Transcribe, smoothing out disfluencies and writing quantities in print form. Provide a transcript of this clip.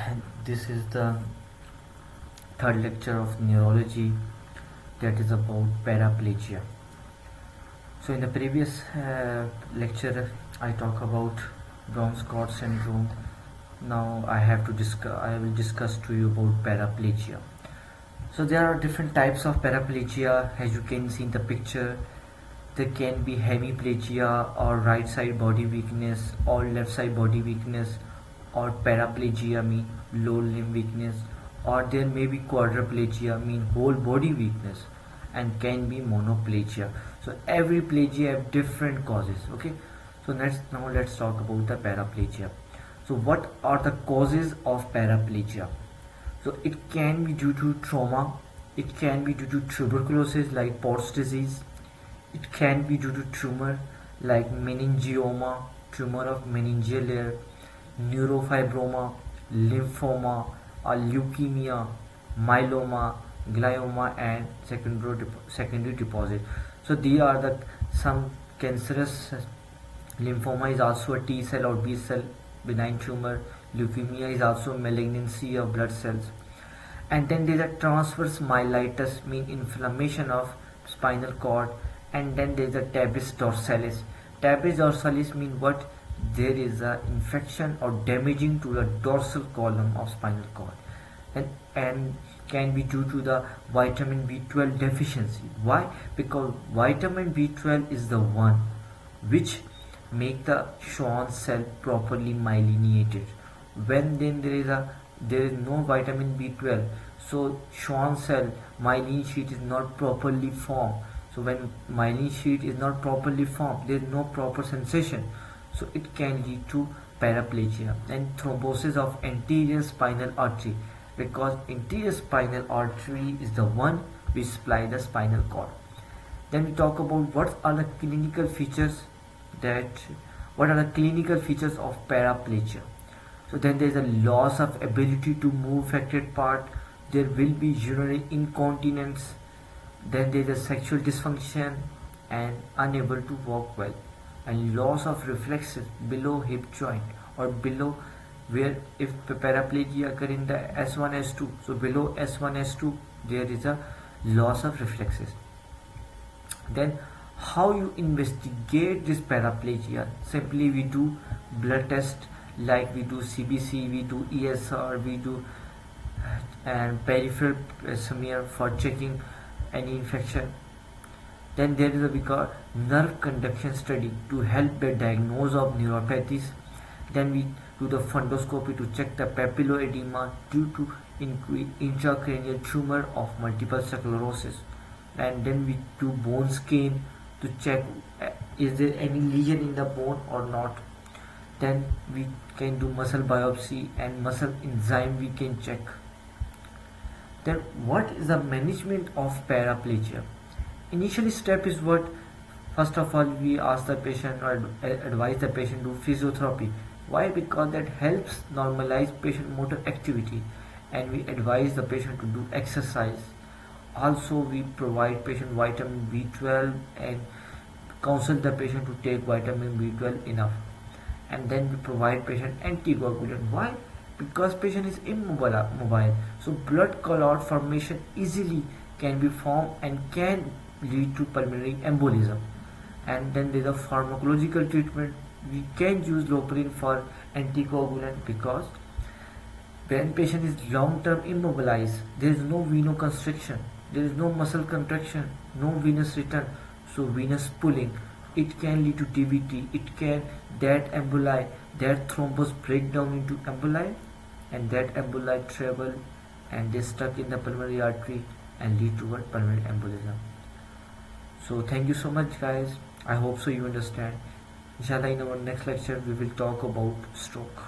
And this is the third lecture of neurology, that is about paraplegia. So in the previous lecture I talk about Brown-Scott syndrome. Now I will discuss to you about paraplegia. So there are different types of paraplegia, as you can see in the picture. There can be hemiplegia, or right side body weakness, or left side body weakness, or paraplegia mean lower limb weakness, or there may be quadriplegia mean whole body weakness, and can be monoplegia. So every plegia have different causes. Okay, so let's talk about the paraplegia. So what are the causes of paraplegia? So it can be due to trauma, it can be due to tuberculosis like Pott's disease, it can be due to tumor like meningioma, tumor of meningeal layer, neurofibroma, lymphoma, or leukemia, myeloma, glioma, and secondary deposit. So these are the some cancerous. Lymphoma is also a T cell or B cell benign tumor. Leukemia is also malignancy of blood cells. And then there is a transverse myelitis, mean inflammation of spinal cord. And then there is a tabes dorsalis. Tabes dorsalis mean what? There is a infection or damaging to the dorsal column of spinal cord, and can be due to the vitamin B12 deficiency. Why? Because vitamin B12 is the one which make the Schwann cell properly myelinated. When then there is no vitamin B12, so Schwann cell myelin sheet is not properly formed. So when myelin sheet is not properly formed, there is no proper sensation. So it can lead to paraplegia and thrombosis of anterior spinal artery, because anterior spinal artery is the one which supply the spinal cord. Then we talk about what are the clinical features of paraplegia. So then there is a loss of ability to move affected part. There will be urinary incontinence. Then there is a sexual dysfunction and unable to walk well, and loss of reflexes below hip joint or below, where if paraplegia occur in the S1 S2, so below S1 S2 there is a loss of reflexes. Then how you investigate this paraplegia? Simply we do blood test, like we do CBC, we do ESR, we do and peripheral smear for checking any infection. Then there is a nerve conduction study to help the diagnosis of neuropathies. Then we do the fundoscopy to check the papilloedema due to intracranial tumor of multiple sclerosis. And then we do bone scan to check is there any lesion in the bone or not. Then we can do muscle biopsy and muscle enzyme we can check. Then what is the management of paraplegia? Initial step is what? First of all, we ask the patient or advise the patient to do physiotherapy. Why? Because that helps normalize patient motor activity, and we advise the patient to do exercise. Also, we provide patient vitamin B12 and counsel the patient to take vitamin B12 enough. And then we provide patient anticoagulant. Why? Because patient is immobile, so blood clot formation easily can be formed and can lead to pulmonary embolism. And then there is a pharmacological treatment. We can use Loperin for anticoagulant, because when patient is long-term immobilized, there is no venoconstriction, there is no muscle contraction, no venous return, so venous pulling. It can lead to DVT. It can that emboli, that thrombus break down into emboli, and that emboli travel and they stuck in the pulmonary artery and lead to what? Pulmonary embolism. So thank you so much, guys. I hope so you understand. Inshallah, in our next lecture we will talk about stroke.